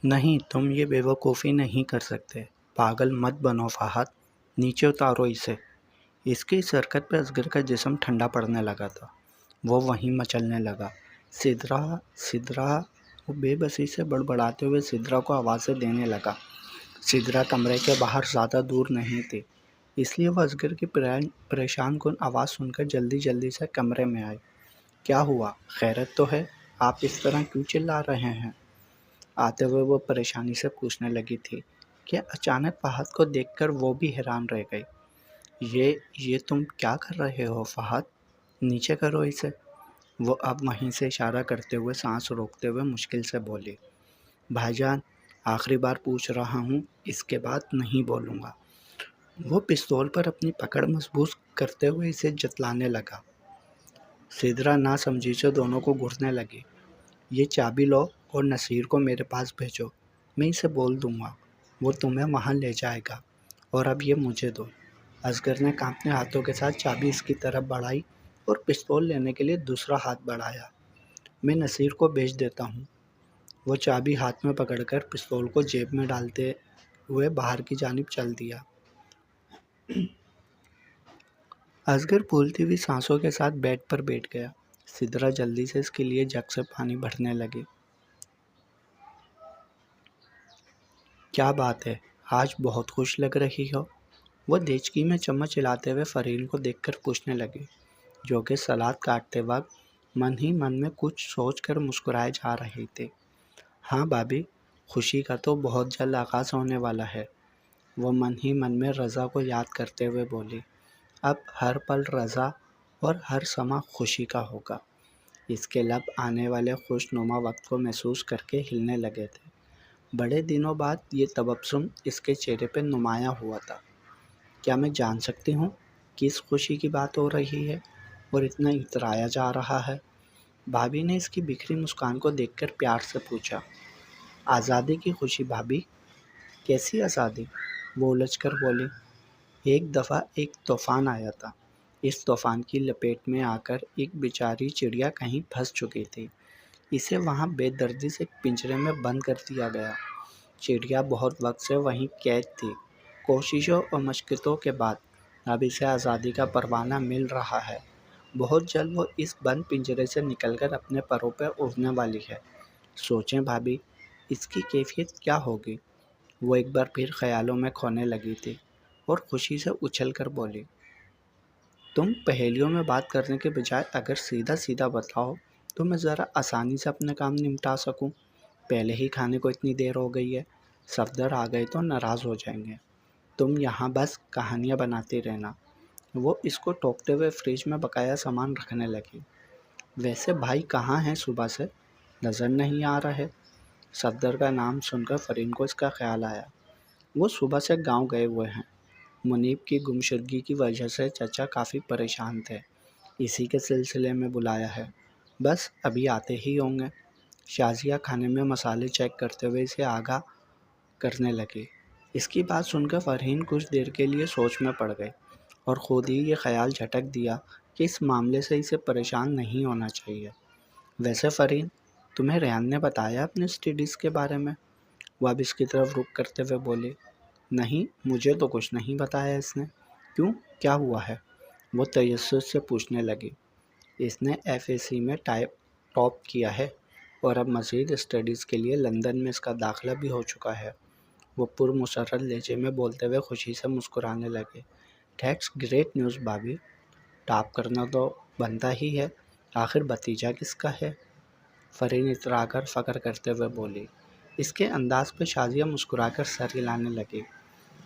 نہیں، تم یہ بے وقوفی نہیں کر سکتے۔ پاگل مت بنو فہد، نیچے اتارو اسے۔ اس کی اس حرکت پہ اصغر کا جسم ٹھنڈا پڑنے لگا تھا۔ وہ وہیں مچلنے لگا۔ سدرا سدرا، وہ بے بسی سے بڑبڑاتے ہوئے سدرا کو آوازیں دینے لگا۔ سدرا کمرے کے باہر زیادہ دور نہیں تھی، اس لیے وہ اصغر کی پریشان کن آواز سن کر جلدی جلدی سے کمرے میں آئی۔ کیا ہوا؟ خیریت تو ہے؟ آپ اس طرح کیوں چلا رہے ہیں؟ آتے ہوئے وہ پریشانی سے پوچھنے لگی تھی کہ اچانک فہد کو دیکھ کر وہ بھی حیران رہ گئی۔ یہ تم کیا کر رہے ہو فہد؟ نیچے کرو اسے۔ وہ اب وہیں سے اشارہ کرتے ہوئے سانس روکتے ہوئے مشکل سے بولی۔ بھائی جان، آخری بار پوچھ رہا ہوں، اس کے بعد نہیں بولوں گا۔ وہ پستول پر اپنی پکڑ مضبوط کرتے ہوئے اسے جتلانے لگا۔ سدرا نہ سمجھی سے دونوں کو گھورنے لگی۔ یہ چابی لو اور نصیر کو میرے پاس بھیجو، میں اسے بول دوں گا، وہ تمہیں وہاں لے جائے گا، اور اب یہ مجھے دو۔ اصغر نے کانپتے ہاتھوں کے ساتھ چابی اس کی طرف بڑھائی اور پستول لینے کے لیے دوسرا ہاتھ بڑھایا۔ میں نصیر کو بھیج دیتا ہوں۔ وہ چابی ہاتھ میں پکڑ کر پستول کو جیب میں ڈالتے ہوئے باہر کی جانب چل دیا۔ اصغر پھولتی ہوئی سانسوں کے ساتھ بیڈ پر بیٹھ گیا۔ سدرا جلدی سے اس کے لیے جگ سے پانی بھرنے لگی۔ کیا بات ہے، آج بہت خوش لگ رہی ہو؟ وہ دیچکی میں چمچ ہلاتے ہوئے فرین کو دیکھ کر پوچھنے لگی، جو کہ سلاد کاٹتے وقت من ہی من میں کچھ سوچ کر مسکرائے جا رہی تھی۔ ہاں بھابھی، خوشی کا تو بہت جلد آغاز ہونے والا ہے، وہ من ہی من میں رضا کو یاد کرتے ہوئے بولی۔ اب ہر پل رضا اور ہر سماں خوشی کا ہوگا۔ اس کے لب آنے والے خوش نما وقت کو محسوس کر کے ہلنے لگے تھے۔ بڑے دنوں بعد یہ تبسم اس کے چہرے پہ نمایاں ہوا تھا۔ کیا میں جان سکتی ہوں کس خوشی کی بات ہو رہی ہے اور اتنا اترایا جا رہا ہے؟ بھابھی نے اس کی بکھری مسکان کو دیکھ کر پیار سے پوچھا۔ آزادی کی خوشی بھابھی۔ کیسی آزادی؟ وہ الجھ کر بولی۔ ایک دفعہ ایک طوفان آیا تھا، اس طوفان کی لپیٹ میں آ کر ایک بیچاری چڑیا کہیں پھنس چکی تھی، اسے وہاں بے دردی سے ایک پنجرے میں بند کر دیا گیا۔ چڑیا بہت وقت سے وہیں قید تھی، کوششوں اور مشقتوں کے بعد اب اسے آزادی کا پروانہ مل رہا ہے۔ بہت جلد وہ اس بند پنجرے سے نکل کر اپنے پروں پہ اڑنے والی ہے۔ سوچیں بھابھی، اس کی کیفیت کیا ہوگی؟ وہ ایک بار پھر خیالوں میں کھونے لگی تھی اور خوشی سے اچھل کر بولی۔ تم پہیلیوں میں بات کرنے کے بجائے اگر سیدھا سیدھا بتاؤ تو میں ذرا آسانی سے اپنے کام نمٹا سکوں۔ پہلے ہی کھانے کو اتنی دیر ہو گئی ہے، صفدر آ گئے تو ناراض ہو جائیں گے۔ تم یہاں بس کہانیاں بناتی رہنا۔ وہ اس کو ٹوکتے ہوئے فریج میں بقایا سامان رکھنے لگی۔ ویسے بھائی کہاں ہیں صبح سے؟ نظر نہیں آ رہے۔ صفدر کا نام سن کر فرین کو اس کا خیال آیا۔ وہ صبح سے گاؤں گئے ہوئے ہیں۔ منیب کی گمشدگی کی وجہ سے چچا کافی پریشان تھے، اسی کے سلسلے میں بلایا ہے، بس ابھی آتے ہی ہوں گے۔ شازیہ کھانے میں مسالے چیک کرتے ہوئے اسے آگاہ کرنے لگی۔ اس کی بات سن کر فرین کچھ دیر کے لیے سوچ میں پڑ گئی اور خود ہی یہ خیال جھٹک دیا کہ اس معاملے سے اسے پریشان نہیں ہونا چاہیے۔ ویسے فرین، تمہیں ریان نے بتایا اپنے اسٹڈیز کے بارے میں؟ وہ اب اس کی طرف رخ کرتے ہوئے بولی۔ نہیں، مجھے تو کچھ نہیں بتایا اس نے۔ کیوں، کیا ہوا ہے؟ وہ تجسس سے پوچھنے لگی۔ اس نے FAC میں ٹاپ کیا ہے اور اب مزید اسٹڈیز کے لیے لندن میں اس کا داخلہ بھی ہو چکا ہے۔ وہ پرمسرت لہجے میں بولتے ہوئے خوشی سے مسکرانے لگے۔ دیٹس گریٹ نیوز بھابھی، ٹاپ کرنا تو بنتا ہی ہے، آخر بھتیجا کس کا ہے؟ فرین اترا کر فخر کرتے ہوئے بولی۔ اس کے انداز پہ شازیہ مسکرا کر سر ہلانے لگی۔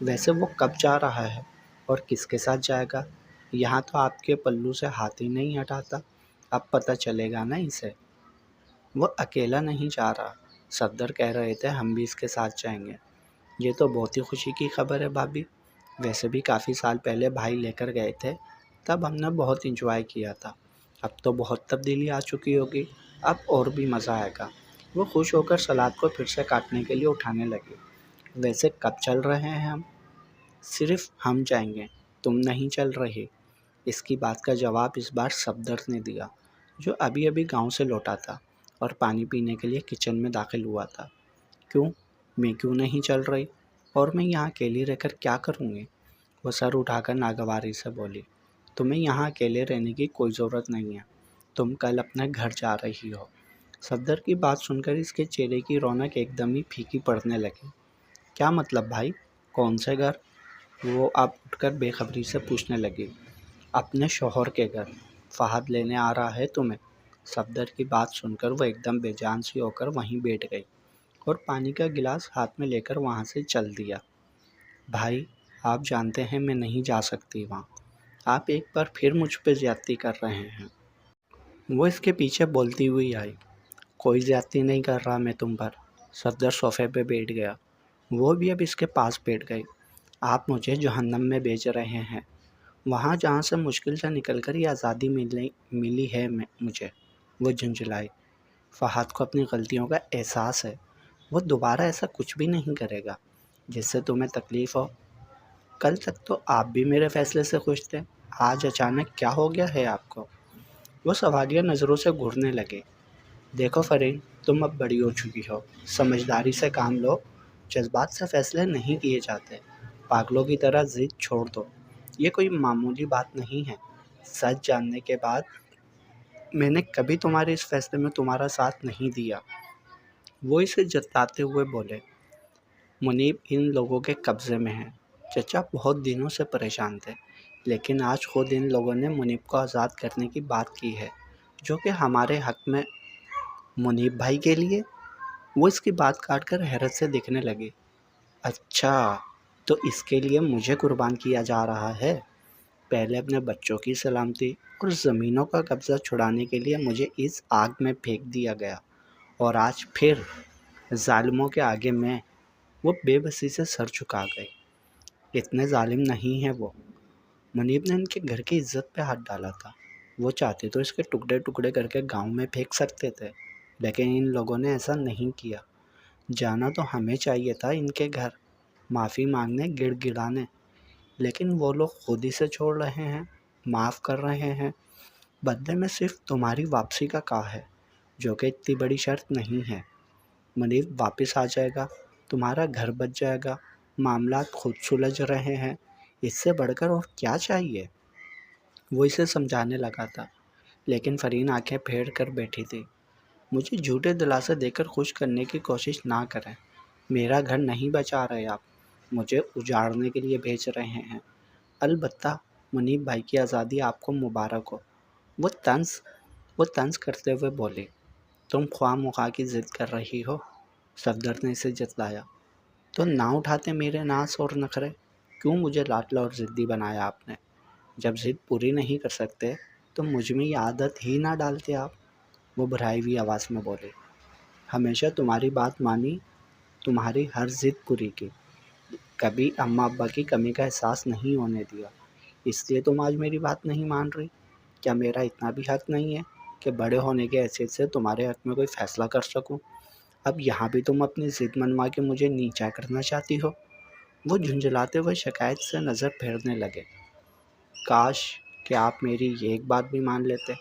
ویسے وہ کب جا رہا ہے اور کس کے ساتھ جائے گا؟ یہاں تو آپ کے پلو سے ہاتھ ہی نہیں ہٹاتا، اب پتہ چلے گا نا اسے۔ وہ اکیلا نہیں جا رہا، صفدر کہہ رہے تھے ہم بھی اس کے ساتھ جائیں گے۔ یہ تو بہت ہی خوشی کی خبر ہے بھابھی۔ ویسے بھی کافی سال پہلے بھائی لے کر گئے تھے، تب ہم نے بہت انجوائے کیا تھا، اب تو بہت تبدیلی آ چکی ہوگی، اب اور بھی مزہ آئے گا۔ وہ خوش ہو کر سلاد کو پھر سے کاٹنے کے لیے اٹھانے لگی۔ ویسے کب چل رہے ہیں ہم؟ صرف ہم جائیں گے، تم نہیں چل رہی۔ اس کی بات کا جواب اس بار صفدر نے دیا، جو ابھی ابھی گاؤں سے لوٹا تھا اور پانی پینے کے لیے کچن میں داخل ہوا تھا۔ کیوں، میں کیوں نہیں چل رہی؟ اور میں یہاں اکیلی رہ کر کیا کروں گی؟ وہ سر اٹھا کر ناگواری سے بولی، تمہیں یہاں اکیلے رہنے کی کوئی ضرورت نہیں ہے، تم کل اپنے گھر جا رہی ہو۔ صفدر کی بات سن کر اس کے چہرے کی رونق ایک دم ہی پھیکی پڑنے لگی۔ کیا مطلب بھائی؟ کون سے گھر؟ وہ اب اٹھ کر بے خبری سے پوچھنے لگی۔ اپنے شوہر کے گھر، فہد لینے آ رہا ہے تمہیں۔ صفدر کی بات سن کر وہ ایک دم بے جان سی ہو کر وہیں بیٹھ گئی اور پانی کا گلاس ہاتھ میں لے کر وہاں سے چل دیا۔ بھائی، آپ جانتے ہیں میں نہیں جا سکتی وہاں، آپ ایک بار پھر مجھ پہ زیادتی کر رہے ہیں۔ وہ اس کے پیچھے بولتی ہوئی آئی۔ کوئی زیادتی نہیں کر رہا میں تم پر۔ صفدر صوفے پہ بیٹھ گیا، وہ بھی اب اس کے پاس بیٹھ گئی۔ آپ مجھے جہنم میں بھیج رہے ہیں، وہاں جہاں سے مشکل سے نکل کر یہ آزادی ملی ہے مجھے، وہ جھنجھلائی۔ فہد کو اپنی غلطیوں کا احساس ہے، وہ دوبارہ ایسا کچھ بھی نہیں کرے گا جس سے تمہیں تکلیف ہو۔ کل تک تو آپ بھی میرے فیصلے سے خوش تھے، آج اچانک کیا ہو گیا ہے آپ کو؟ وہ سوالیہ نظروں سے گھورنے لگے۔ دیکھو فرین، تم اب بڑی ہو چکی ہو، سمجھداری سے کام لو، جذبات سے فیصلے نہیں کیے جاتے، پاگلوں کی طرح ضد چھوڑ دو، یہ کوئی معمولی بات نہیں ہے۔ سچ جاننے کے بعد میں نے کبھی تمہارے اس فیصلے میں تمہارا ساتھ نہیں دیا۔ وہ اسے جتاتے ہوئے بولے، منیب ان لوگوں کے قبضے میں ہے، چچا بہت دنوں سے پریشان تھے، لیکن آج خود ان لوگوں نے منیب کو آزاد کرنے کی بات کی ہے، جو کہ ہمارے حق میں۔ منیب بھائی کے لیے؟ وہ اس کی بات کاٹ کر حیرت سے دیکھنے لگے۔ اچھا، تو اس کے لیے مجھے قربان کیا جا رہا ہے؟ پہلے اپنے بچوں کی سلامتی اور زمینوں کا قبضہ چھڑانے کے لیے مجھے اس آگ میں پھینک دیا گیا، اور آج پھر ظالموں کے آگے میں۔ وہ بے بسی سے سر جھکا گئی۔ اتنے ظالم نہیں ہیں وہ۔ منیب نے ان کے گھر کی عزت پہ ہاتھ ڈالا تھا، وہ چاہتے تو اس کے ٹکڑے ٹکڑے کر کے گاؤں میں پھینک سکتے تھے، لیکن ان لوگوں نے ایسا نہیں کیا۔ جانا تو ہمیں چاہیے تھا ان کے گھر، معافی مانگنے، گڑ گڑانے، لیکن وہ لوگ خود ہی سے چھوڑ رہے ہیں، معاف کر رہے ہیں۔ بدلے میں صرف تمہاری واپسی کا کہا ہے، جو کہ اتنی بڑی شرط نہیں ہے۔ منیب واپس آ جائے گا، تمہارا گھر بچ جائے گا، معاملات خود سلجھ رہے ہیں، اس سے بڑھ کر اور کیا چاہیے؟ وہ اسے سمجھانے لگا تھا، لیکن فرین آنکھیں پھیر کر بیٹھی تھی۔ مجھے جھوٹے دلاسے دے کر خوش کرنے کی کوشش نہ کریں، میرا گھر نہیں بچا رہے آپ، مجھے اجاڑنے کے لیے بھیج رہے ہیں۔ البتہ منیب بھائی کی آزادی آپ کو مبارک ہو، وہ طنز کرتے ہوئے بولے۔ تم خواہ مخواہ کی ضد کر رہی ہو، صفدر نے اسے جتلایا۔ تو نہ اٹھاتے میرے ناز اور نخرے، کیوں مجھے لاڈلا اور ضدی بنایا آپ نے؟ جب ضد پوری نہیں کر سکتے تو مجھ میں یہ عادت ہی نہ ڈالتے آپ، وہ بھرائی ہوئی آواز میں بولے۔ ہمیشہ تمہاری بات مانی، تمہاری ہر ضد پوری کی، کبھی اماں ابا کی کمی کا احساس نہیں ہونے دیا، اس لیے تم آج میری بات نہیں مان رہی؟ کیا میرا اتنا بھی حق نہیں ہے کہ بڑے ہونے کے حیثیت سے تمہارے حق میں کوئی فیصلہ کر سکوں؟ اب یہاں بھی تم اپنی ضد منوا کے مجھے نیچا کرنا چاہتی ہو؟ وہ جھنجھلاتے ہوئے شکایت سے نظر پھیرنے لگے۔ کاش کہ آپ میری یہ ایک بات بھی مان لیتے،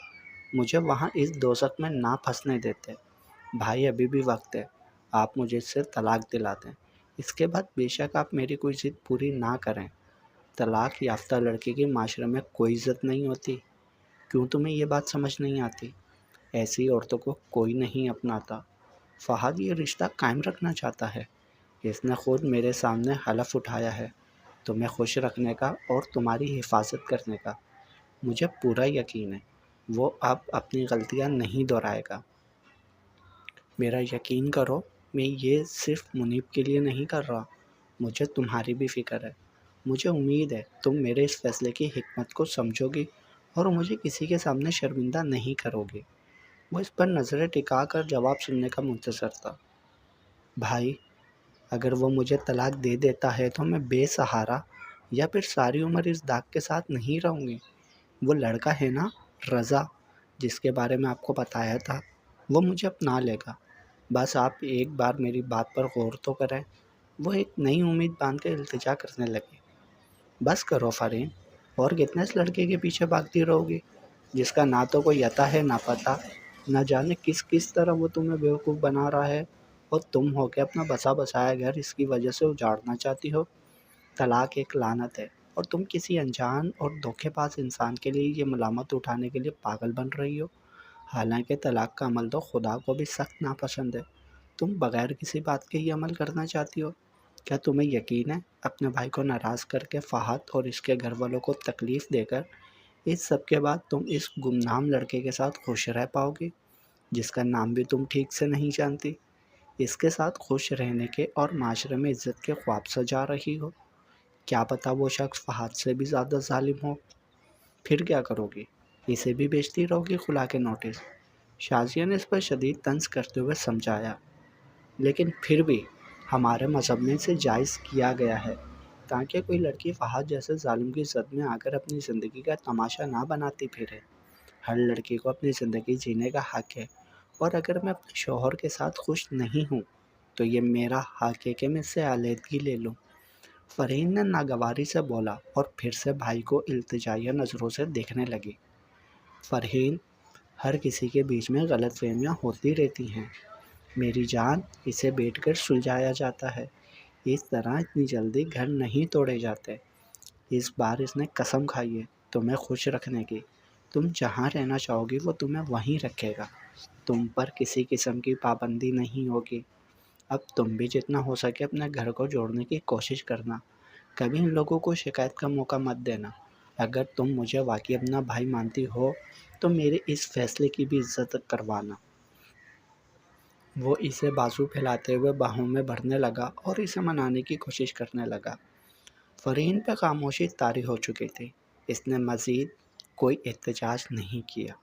مجھے وہاں اس دوزخ میں نہ پھنسنے دیتے۔ بھائی، ابھی بھی وقت ہے، آپ مجھے اس سے طلاق دلا دیں، اس کے بعد بے شک آپ میری کوئی ضد پوری نہ کریں۔ طلاق یافتہ لڑکی کی معاشرے میں کوئی عزت نہیں ہوتی، کیوں تمہیں یہ بات سمجھ نہیں آتی؟ ایسی عورتوں کو کوئی نہیں اپناتا۔ فہد یہ رشتہ قائم رکھنا چاہتا ہے، اس نے خود میرے سامنے حلف اٹھایا ہے تمہیں خوش رکھنے کا اور تمہاری حفاظت کرنے کا۔ مجھے پورا یقین ہے وہ اب اپنی غلطیاں نہیں دہرائے گا۔ میرا یقین کرو، میں یہ صرف منیب کے لیے نہیں کر رہا، مجھے تمہاری بھی فکر ہے۔ مجھے امید ہے تم میرے اس فیصلے کی حکمت کو سمجھو گی اور مجھے کسی کے سامنے شرمندہ نہیں کرو گی۔ وہ اس پر نظریں ٹکا کر جواب سننے کا منتظر تھا۔ بھائی، اگر وہ مجھے طلاق دے دیتا ہے تو میں بے سہارا یا پھر ساری عمر اس داغ کے ساتھ نہیں رہوں گی۔ وہ لڑکا ہے نا، رضا، جس کے بارے میں آپ کو بتایا تھا، وہ مجھے اپنا لے گا۔ بس آپ ایک بار میری بات پر غور تو کریں۔ وہ ایک نئی امید باندھ کے التجا کرنے لگے۔ بس کرو فرین، اور کتنے اس لڑکے کے پیچھے بھاگتی رہو گی جس کا نہ تو کوئی عطا ہے نہ پتہ، نہ جانے کس طرح وہ تمہیں بیوقوف بنا رہا ہے اور تم ہو کے اپنا بسا بسایا گھر اس کی وجہ سے اجاڑنا چاہتی ہو۔ طلاق ایک لعنت ہے اور تم کسی انجان اور دھوکے باز انسان کے لیے یہ ملامت اٹھانے کے لیے پاگل بن رہی ہو۔ حالانکہ طلاق کا عمل تو خدا کو بھی سخت ناپسند ہے، تم بغیر کسی بات کے یہ عمل کرنا چاہتی ہو۔ کیا تمہیں یقین ہے اپنے بھائی کو ناراض کر کے فہد اور اس کے گھر والوں کو تکلیف دے کر اس سب کے بعد تم اس گمنام لڑکے کے ساتھ خوش رہ پاؤ گی جس کا نام بھی تم ٹھیک سے نہیں جانتی؟ اس کے ساتھ خوش رہنے کے اور معاشرے میں عزت کے خواب سجا رہی ہو؟ کیا پتہ وہ شخص فہد سے بھی زیادہ ظالم ہو؟ پھر کیا کرو گی؟ اسے بھی بیچتی رہو گی خلا کے نوٹس؟ شازیہ نے اس پر شدید طنز کرتے ہوئے سمجھایا، لیکن پھر بھی ہمارے مذہب میں اسے جائز کیا گیا ہے تاکہ کوئی لڑکی فہد جیسے ظالم کی زد میں آ کر اپنی زندگی کا تماشا نہ بناتی پھرے۔ ہر لڑکی کو اپنی زندگی جینے کا حق ہے، اور اگر میں اپنے شوہر کے ساتھ خوش نہیں ہوں تو یہ میرا حق ہے کہ میں اس سے علیحدگی لے لوں۔ فرحین نے ناگواری سے بولا اور پھر سے بھائی کو التجائیہ نظروں سے دیکھنے لگی۔ فرحین، ہر کسی کے بیچ میں غلط فہمیاں ہوتی رہتی ہیں میری جان، اسے بیٹھ کر سلجھایا جاتا ہے، اس طرح اتنی جلدی گھر نہیں توڑے جاتے۔ اس بار اس نے قسم کھائی ہے تمہیں خوش رکھنے کی، تم جہاں رہنا چاہو گی وہ تمہیں وہیں رکھے گا، تم پر کسی قسم کی پابندی نہیں ہوگی۔ اب تم بھی جتنا ہو سکے اپنے گھر کو جوڑنے کی کوشش کرنا، کبھی ان لوگوں کو شکایت کا موقع مت دینا۔ اگر تم مجھے واقعی اپنا بھائی مانتی ہو تو میرے اس فیصلے کی بھی عزت کروانا۔ وہ اسے بازو پھیلاتے ہوئے باہوں میں بھرنے لگا اور اسے منانے کی کوشش کرنے لگا۔ فرحین پہ خاموشی طاری ہو چکی تھی، اس نے مزید کوئی احتجاج نہیں کیا۔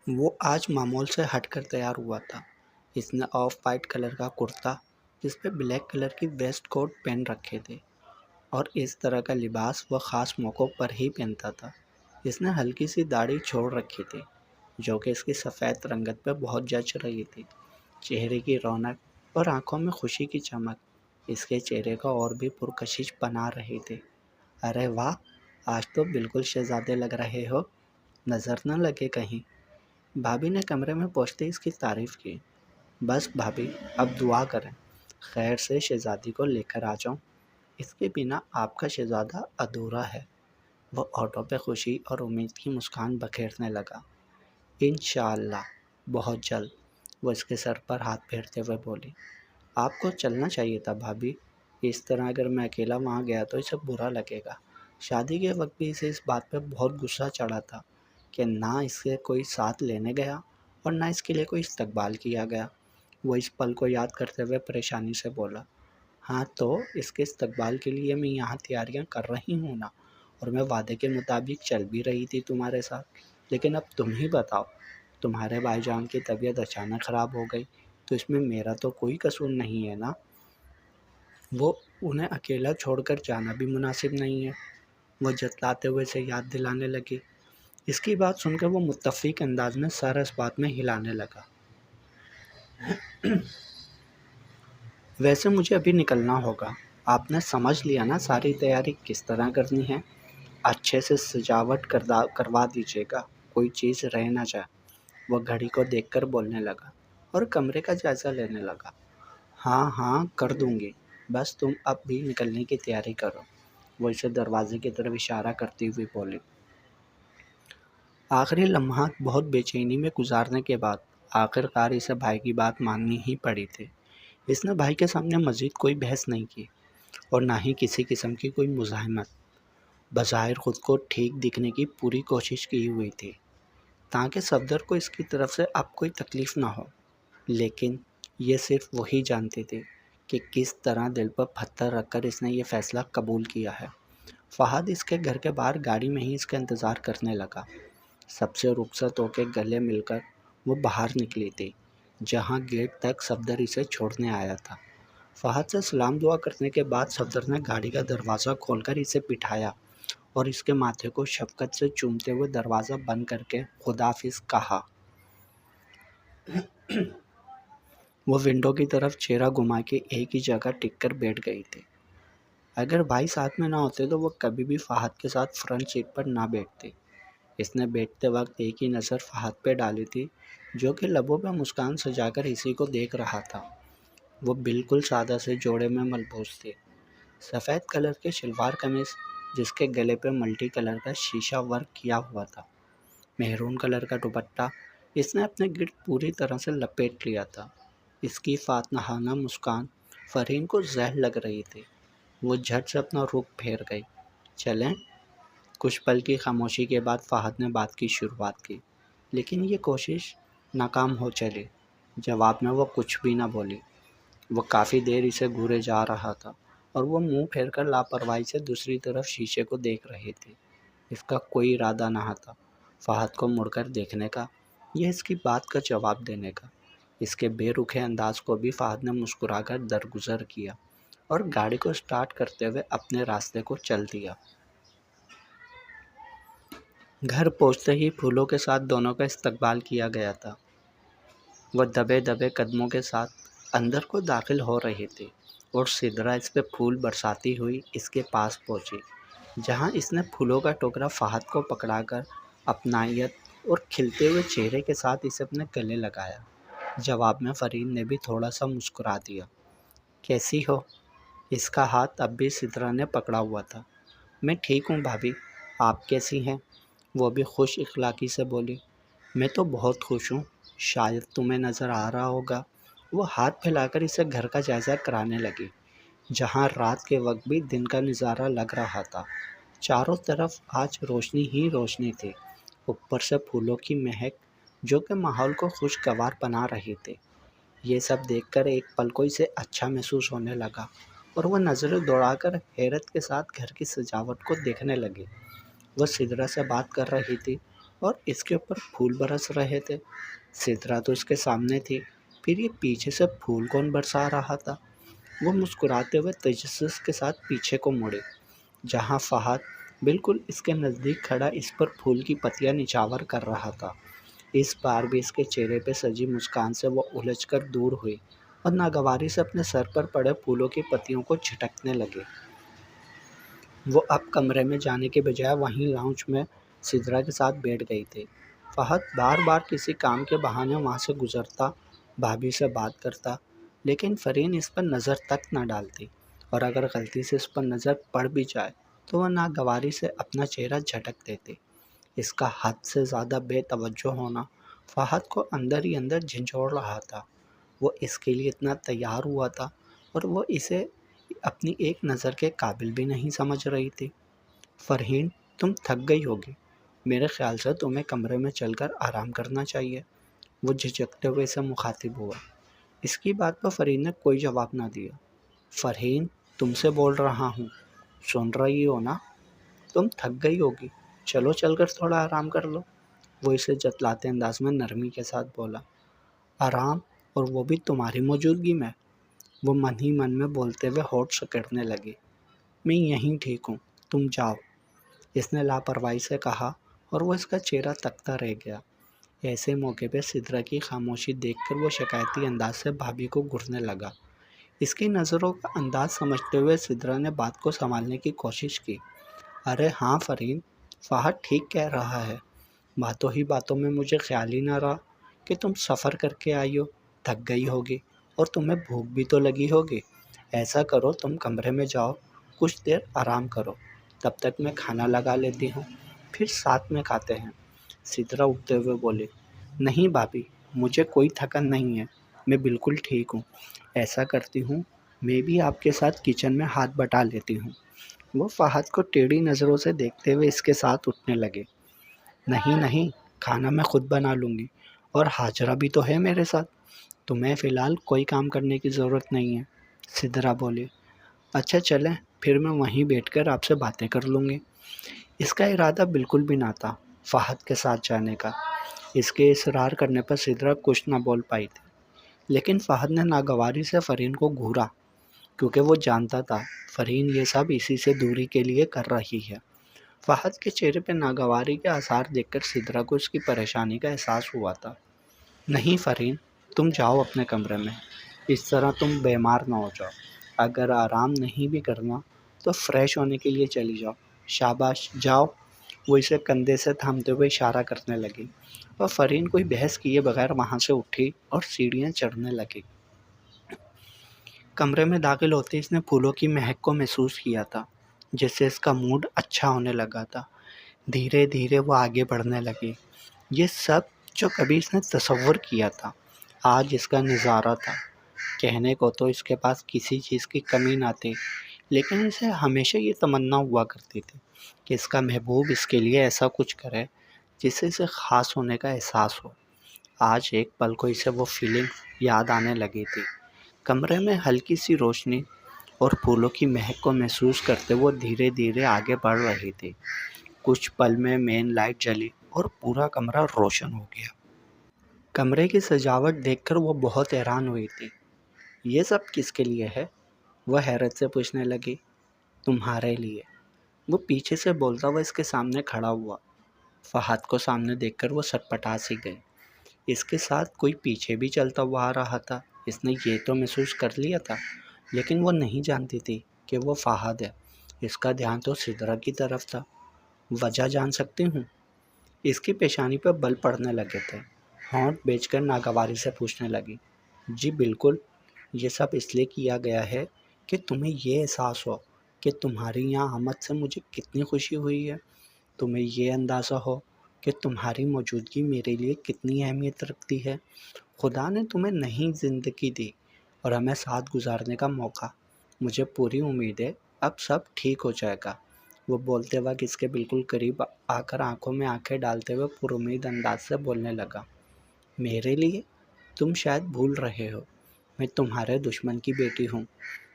وہ آج معمول سے ہٹ کر تیار ہوا تھا۔ اس نے آف وائٹ کلر کا کرتا جس پہ بلیک کلر کی ویسٹ کوٹ پہن رکھے تھے، اور اس طرح کا لباس وہ خاص موقعوں پر ہی پہنتا تھا۔ اس نے ہلکی سی داڑھی چھوڑ رکھی تھی جو کہ اس کی سفید رنگت پہ بہت جچ رہی تھی۔ چہرے کی رونق اور آنکھوں میں خوشی کی چمک اس کے چہرے کو اور بھی پرکشش بنا رہی تھی۔ ارے واہ، آج تو بالکل شہزادے لگ رہے ہو، نظر نہ لگے کہیں۔ بھابھی نے کمرے میں پہنچتے اس کی تعریف کی۔ بس بھابھی، اب دعا کریں خیر سے شہزادی کو لے کر آ جاؤں، اس کے بنا آپ کا شہزادہ ادھورا ہے۔ وہ ہونٹوں پہ خوشی اور امید کی مسکان بکھیرنے لگا۔ انشاءاللہ بہت جلد، وہ اس کے سر پر ہاتھ پھیرتے ہوئے بولی۔ آپ کو چلنا چاہیے تھا بھابھی، اس طرح اگر میں اکیلا وہاں گیا تو اسے برا لگے گا۔ شادی کے وقت بھی اسے اس بات پہ بہت غصہ چڑھا تھا کہ نہ اس سے کوئی ساتھ لینے گیا اور نہ اس کے لیے کوئی استقبال کیا گیا۔ وہ اس پل کو یاد کرتے ہوئے پریشانی سے بولا، ہاں تو اس کے استقبال کے لیے میں یہاں تیاریاں کر رہی ہوں نا، اور میں وعدے کے مطابق چل بھی رہی تھی تمہارے ساتھ، لیکن اب تم ہی بتاؤ، تمہارے بھائی جان کی طبیعت اچانک خراب ہو گئی تو اس میں میرا تو کوئی قصور نہیں ہے نا؟ وہ انہیں اکیلا چھوڑ کر جانا بھی مناسب نہیں ہے۔ وہ جتلاتے ہوئے اسے یاد دلانے لگی۔ اس کی بات سن کر وہ متفق انداز میں سر اس بات میں ہلانے لگا۔ ویسے مجھے ابھی نکلنا ہوگا، آپ نے سمجھ لیا نا ساری تیاری کس طرح کرنی ہے؟ اچھے سے سجاوٹ کروا دیجیے گا، کوئی چیز رہ نہ جائے۔ وہ گھڑی کو دیکھ کر بولنے لگا اور کمرے کا جائزہ لینے لگا۔ ہاں ہاں کر دوں گی، بس تم اب بھی نکلنے کی تیاری کرو، وہ اسے دروازے کی طرف اشارہ کرتی ہوئی بولی۔ آخری لمحات بہت بے چینی میں گزارنے کے بعد آخر کار اسے بھائی کی بات ماننی ہی پڑی تھی۔ اس نے بھائی کے سامنے مزید کوئی بحث نہیں کی اور نہ ہی کسی قسم کی کوئی مزاحمت۔ بظاہر خود کو ٹھیک دکھنے کی پوری کوشش کی ہوئی تھی تاکہ صفدر کو اس کی طرف سے اب کوئی تکلیف نہ ہو، لیکن یہ صرف وہی جانتی تھی کہ کس طرح دل پر پتھر رکھ کر اس نے یہ فیصلہ قبول کیا ہے۔ فہد اس کے گھر کے باہر گاڑی میں ہی اس کا انتظار کرنے لگا۔ سب سے رخصت ہو کے گلے مل کر وہ باہر نکلی تھی جہاں گیٹ تک صفدر اسے چھوڑنے آیا تھا۔ فہد سے سلام دعا کرنے کے بعد صفدر نے گاڑی کا دروازہ کھول کر اسے بٹھایا اور اس کے ماتھے کو شفقت سے چومتے ہوئے دروازہ بند کر کے خداحافظ کہا۔ وہ ونڈو کی طرف چہرہ گھما کے ایک ہی جگہ ٹک کر بیٹھ گئی تھی۔ اگر بھائی ساتھ میں نہ ہوتے تو وہ کبھی بھی فہد کے ساتھ فرنٹ سیٹ پر نہ بیٹھتی۔ اس نے بیٹھتے وقت ایک ہی نظر فہد پہ ڈالی تھی، جو کہ لبوں پہ مسکان سجا کر اسی کو دیکھ رہا تھا۔ وہ بالکل سادہ سے جوڑے میں ملبوس تھی، سفید کلر کے شلوار قمیص جس کے گلے پہ ملٹی کلر کا شیشہ ورک کیا ہوا تھا، میرون کلر کا دوپٹہ اس نے اپنے گرد پوری طرح سے لپیٹ لیا تھا۔ اس کی فاتحانہ مسکان فرحین کو زہر لگ رہی تھی۔ وہ جھٹ سے اپنا رخ پھیر گئی۔ چلیں؟ کچھ پل کی خاموشی کے بعد فہد نے بات کی شروعات کی، لیکن یہ کوشش ناکام ہو چلی۔ جواب میں وہ کچھ بھی نہ بولی۔ وہ کافی دیر اسے گھورے جا رہا تھا اور وہ منہ پھیر کر لاپرواہی سے دوسری طرف شیشے کو دیکھ رہی تھی۔ اس کا کوئی ارادہ نہ تھا فہد کو مڑ کر دیکھنے کا یا اس کی بات کا جواب دینے کا۔ اس کے بے رخے انداز کو بھی فہد نے مسکرا کر درگزر کیا اور گاڑی کو سٹارٹ کرتے ہوئے اپنے راستے کو چل دیا۔ گھر پہنچتے ہی پھولوں کے ساتھ دونوں کا استقبال کیا گیا تھا۔ وہ دبے دبے قدموں کے ساتھ اندر کو داخل ہو رہی تھی اور سدرا اس پہ پھول برساتی ہوئی اس کے پاس پہنچی، جہاں اس نے پھولوں کا ٹوکرا فہد کو پکڑا کر اپنائیت اور کھلتے ہوئے چہرے کے ساتھ اسے اپنے گلے لگایا۔ جواب میں فرحین نے بھی تھوڑا سا مسکرا دیا۔ کیسی ہو؟ اس کا ہاتھ اب بھی سدرا نے پکڑا ہوا تھا۔ میں ٹھیک ہوں بھابھی، آپ کیسی ہیں؟ وہ بھی خوش اخلاقی سے بولی۔ میں تو بہت خوش ہوں، شاید تمہیں نظر آ رہا ہوگا۔ وہ ہاتھ پھیلا کر اسے گھر کا جائزہ کرانے لگی، جہاں رات کے وقت بھی دن کا نظارہ لگ رہا تھا۔ چاروں طرف آج روشنی ہی روشنی تھی، اوپر سے پھولوں کی مہک جو کہ ماحول کو خوشگوار بنا رہی تھی۔ یہ سب دیکھ کر ایک پل کو اسے اچھا محسوس ہونے لگا اور وہ نظریں دوڑا کر حیرت کے ساتھ گھر کی سجاوٹ کو دیکھنے لگی۔ وہ سدرا سے بات کر رہی تھی اور اس کے اوپر پھول برس رہے تھے۔ سدرا تو اس کے سامنے تھی، پھر یہ پیچھے سے پھول کون برسا رہا تھا؟ وہ مسکراتے ہوئے تجسس کے ساتھ پیچھے کو مڑی، جہاں فہد بالکل اس کے نزدیک کھڑا اس پر پھول کی پتیاں نچھاور کر رہا تھا۔ اس بار بھی اس کے چہرے پہ سجی مسکان سے وہ الجھ کر دور ہوئی اور ناگواری سے اپنے سر پر پڑے پھولوں کی پتیوں کو جھٹکنے لگی۔ وہ اب کمرے میں جانے کے بجائے وہیں لاؤنج میں سدرا کے ساتھ بیٹھ گئی تھی۔ فہد بار بار کسی کام کے بہانے وہاں سے گزرتا، بھابھی سے بات کرتا، لیکن فرحین اس پر نظر تک نہ ڈالتی، اور اگر غلطی سے اس پر نظر پڑ بھی جائے تو وہ ناگواری سے اپنا چہرہ جھٹک دیتی۔ اس کا حد سے زیادہ بے توجہ ہونا فہد کو اندر ہی اندر جھنجھوڑ رہا تھا۔ وہ اس کے لیے اتنا تیار ہوا تھا اور وہ اسے اپنی ایک نظر کے قابل بھی نہیں سمجھ رہی تھی۔ فرحین، تم تھک گئی ہوگی، میرے خیال سے تمہیں کمرے میں چل کر آرام کرنا چاہیے۔ وہ جھجکتے ہوئے اسے مخاطب ہوا۔ اس کی بات پر فرحین نے کوئی جواب نہ دیا۔ فرحین، تم سے بول رہا ہوں، سن رہی ہو نا؟ تم تھک گئی ہوگی، چلو چل کر تھوڑا آرام کر لو۔ وہ اسے جتلاتے انداز میں نرمی کے ساتھ بولا۔ آرام، اور وہ بھی تمہاری موجودگی میں؟ وہ من ہی من میں بولتے ہوئے ہونٹ سکڑنے لگی۔ میں یہیں ٹھیک ہوں، تم جاؤ، اس نے لاپرواہی سے کہا اور وہ اس کا چہرہ تکتا رہ گیا۔ ایسے موقع پہ سدرا کی خاموشی دیکھ کر وہ شکایتی انداز سے بھابھی کو گھورنے لگا۔ اس کی نظروں کا انداز سمجھتے ہوئے سدرا نے بات کو سنبھالنے کی کوشش کی۔ ارے ہاں فرحین، فہد ٹھیک کہہ رہا ہے، باتوں ہی باتوں میں مجھے خیال ہی نہ رہا کہ تم سفر کر کے آئی ہو، تھک گئی ہوگی اور تمہیں بھوک بھی تو لگی ہوگی۔ ایسا کرو، تم کمرے میں جاؤ، کچھ دیر آرام کرو، تب تک میں کھانا لگا لیتی ہوں، پھر ساتھ میں کھاتے ہیں۔ سدرا اٹھتے ہوئے بولے۔ نہیں بھابھی، مجھے کوئی تھکن نہیں ہے، میں بالکل ٹھیک ہوں۔ ایسا کرتی ہوں، میں بھی آپ کے ساتھ کچن میں ہاتھ بٹا لیتی ہوں۔ وہ فہد کو ٹیڑھی نظروں سے دیکھتے ہوئے اس کے ساتھ اٹھنے لگے۔ نہیں نہیں، کھانا میں خود بنا لوں گی، اور حاجرہ بھی تو ہے میرے ساتھ، تمہیں فی الحال کوئی کام کرنے کی ضرورت نہیں ہے، سدرا بولی۔ اچھا چلیں، پھر میں وہیں بیٹھ کر آپ سے باتیں کر لوں گی۔ اس کا ارادہ بالکل بھی نہ تھا فہد کے ساتھ جانے کا۔ اس کے اصرار کرنے پر سدرا کچھ نہ بول پائی تھی، لیکن فہد نے ناگواری سے فرحین کو گھورا، کیونکہ وہ جانتا تھا فرحین یہ سب اسی سے دوری کے لیے کر رہی ہے۔ فہد کے چہرے پہ ناگواری کے آثار دیکھ کر سدرا کو اس کی پریشانی کا احساس ہوا تھا۔ نہیں فرحین، تم جاؤ اپنے کمرے میں، اس طرح تم بیمار نہ ہو جاؤ۔ اگر آرام نہیں بھی کرنا تو فریش ہونے کے لیے چلی جاؤ، شاباش جاؤ۔ وہ اسے کندھے سے تھامتے ہوئے اشارہ کرنے لگی اور فرین کوئی بحث کیے بغیر وہاں سے اٹھی اور سیڑھیاں چڑھنے لگی۔ کمرے میں داخل ہوتے اس نے پھولوں کی مہک کو محسوس کیا تھا، جس سے اس کا موڈ اچھا ہونے لگا تھا۔ دھیرے دھیرے وہ آگے بڑھنے لگی۔ یہ سب جو کبھی اس نے تصور کیا تھا آج اس کا نظارہ تھا۔ کہنے کو تو اس کے پاس کسی چیز کی کمی نہ تھی، لیکن اسے ہمیشہ یہ تمنا ہوا کرتی تھی کہ اس کا محبوب اس کے لیے ایسا کچھ کرے جس سے اسے خاص ہونے کا احساس ہو۔ آج ایک پل کو اسے وہ فیلنگ یاد آنے لگی تھی۔ کمرے میں ہلکی سی روشنی اور پھولوں کی مہک کو محسوس کرتے وہ دھیرے دھیرے آگے بڑھ رہی تھی۔ کچھ پل میں مین لائٹ جلی اور پورا کمرہ روشن ہو گیا۔ کمرے کی سجاوٹ دیکھ کر وہ بہت حیران ہوئی تھی۔ یہ سب کس کے لیے ہے؟ وہ حیرت سے پوچھنے لگی۔ تمہارے لیے، وہ پیچھے سے بولتا ہوا اس کے سامنے کھڑا ہوا۔ فہد کو سامنے دیکھ کر وہ سٹپٹا سی گئی۔ اس کے ساتھ کوئی پیچھے بھی چلتا ہوا آ رہا تھا۔ اس نے یہ تو محسوس کر لیا تھا، لیکن وہ نہیں جانتی تھی کہ وہ فہد ہے۔ اس کا دھیان تو سدرا کی طرف تھا۔ وجہ جان سکتی ہوں؟ اس کی پیشانی پہ بل پڑنے لگے تھے۔ ہونٹ بیچ کر ناگواری سے پوچھنے لگی۔ جی بالکل، یہ سب اس لیے کیا گیا ہے کہ تمہیں یہ احساس ہو کہ تمہاری یہاں آمد سے مجھے کتنی خوشی ہوئی ہے۔ تمہیں یہ اندازہ ہو کہ تمہاری موجودگی میرے لیے کتنی اہمیت رکھتی ہے۔ خدا نے تمہیں نئی زندگی دی اور ہمیں ساتھ گزارنے کا موقع۔ مجھے پوری امید ہے اب سب ٹھیک ہو جائے گا۔ وہ بولتے وقت اس کے بالکل قریب آ کر آنکھوں میں آنکھیں ڈالتے ہوئے پر امید انداز سے بولنے لگا۔ میرے لیے؟ تم شاید بھول رہے ہو، میں تمہارے دشمن کی بیٹی ہوں۔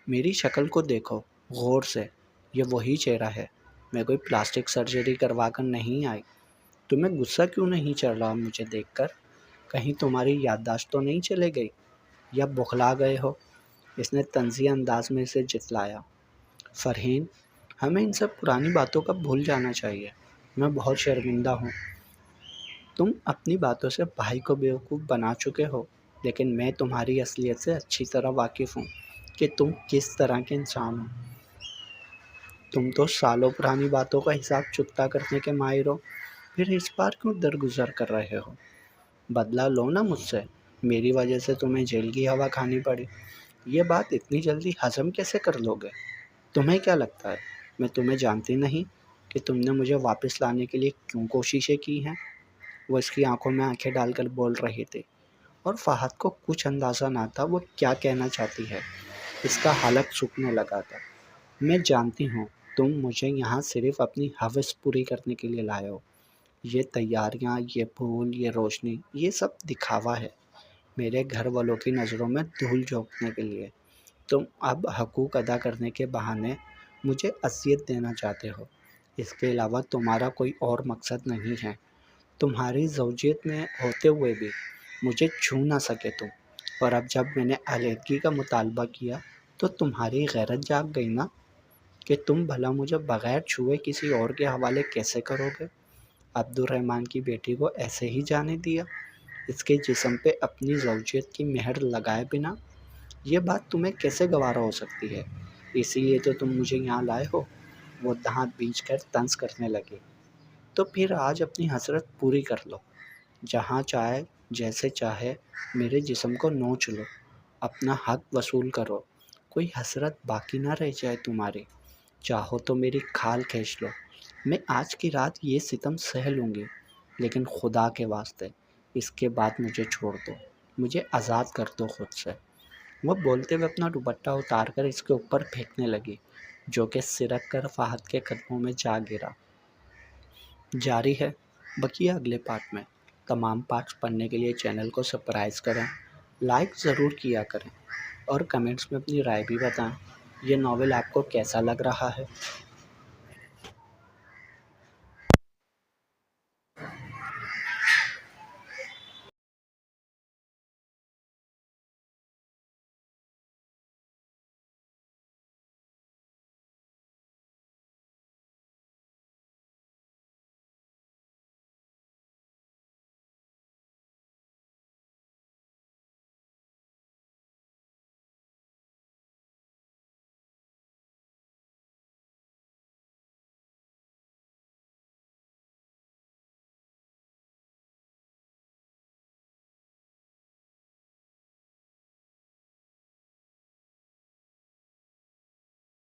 میری شکل کو دیکھو غور سے، یہ وہی چہرہ ہے۔ میں کوئی پلاسٹک سرجری کروا کر نہیں آئی۔ تمہیں غصہ کیوں نہیں چڑھ رہا مجھے دیکھ کر؟ کہیں تمہاری یادداشت تو نہیں چلے گئی یا بخلا گئے ہو؟ اس نے طنزیہ انداز میں اسے جتلایا۔ فرحین، ہمیں ان سب پرانی باتوں کا بھول جانا چاہیے۔ میں بہت شرمندہ ہوں۔ تم اپنی باتوں سے بھائی کو بیوقوف بنا چکے ہو، لیکن میں تمہاری اصلیت سے اچھی طرح واقف ہوں کہ تم کس طرح کے انسان ہو۔ تم تو سالوں پرانی باتوں کا حساب چکتا کرنے کے ماہر ہو، پھر اس بار کیوں درگزر کر رہے ہو؟ بدلہ لو نا مجھ سے۔ میری وجہ سے تمہیں جیل کی ہوا کھانی پڑی، یہ بات اتنی جلدی ہضم کیسے کر لو گے؟ تمہیں کیا لگتا ہے میں تمہیں جانتی نہیں کہ تم نے مجھے واپس لانے کے لیے کیوں کوششیں کی ہیں؟ وہ اس کی آنکھوں میں آنکھیں ڈال کر بول رہی تھی، اور فہد کو کچھ اندازہ نہ تھا وہ کیا کہنا چاہتی ہے۔ اس کا حلق سوکھنے لگا تھا۔ میں جانتی ہوں تم مجھے یہاں صرف اپنی ہوس پوری کرنے کے لیے لائے ہو۔ یہ تیاریاں، یہ پھول، یہ روشنی، یہ سب دکھاوا ہے، میرے گھر والوں کی نظروں میں دھول جھونکنے کے لیے۔ تم اب حقوق ادا کرنے کے بہانے مجھے اذیت دینا چاہتے ہو۔ اس کے علاوہ تمہارا کوئی اور مقصد نہیں ہے۔ تمہاری زوجیت میں ہوتے ہوئے بھی مجھے چھو نہ سکے تم، اور اب جب میں نے علیحدگی کا مطالبہ کیا تو تمہاری غیرت جاگ گئی نا، کہ تم بھلا مجھے بغیر چھوئے کسی اور کے حوالے کیسے کرو گے؟ عبد الرحمن کی بیٹی کو ایسے ہی جانے دیا، اس کے جسم پہ اپنی زوجیت کی مہر لگائے بنا؟ یہ بات تمہیں کیسے گوارا ہو سکتی ہے؟ اسی لیے تو تم مجھے یہاں لائے ہو؟ وہ دانت بیچ کر طنز کرنے لگی۔ تو پھر آج اپنی حسرت پوری کر لو، جہاں چاہے جیسے چاہے میرے جسم کو نوچ لو، اپنا حق وصول کرو، کوئی حسرت باقی نہ رہ جائے تمہاری۔ چاہو تو میری کھال کھینچ لو، میں آج کی رات یہ ستم سہ لوں گی، لیکن خدا کے واسطے اس کے بعد مجھے چھوڑ دو، مجھے آزاد کر دو خود سے۔ وہ بولتے ہوئے اپنا دوپٹہ اتار کر اس کے اوپر پھینکنے لگی، جو کہ سرک کر فہد کے قدموں میں جا گرا۔ جاری ہے بقیہ اگلے پارٹ میں۔ تمام پارٹس پڑھنے کے لیے چینل کو سبسکرائب کریں، لائک ضرور کیا کریں، اور کمنٹس میں اپنی رائے بھی بتائیں۔ یہ ناول آپ کو کیسا لگ رہا ہے؟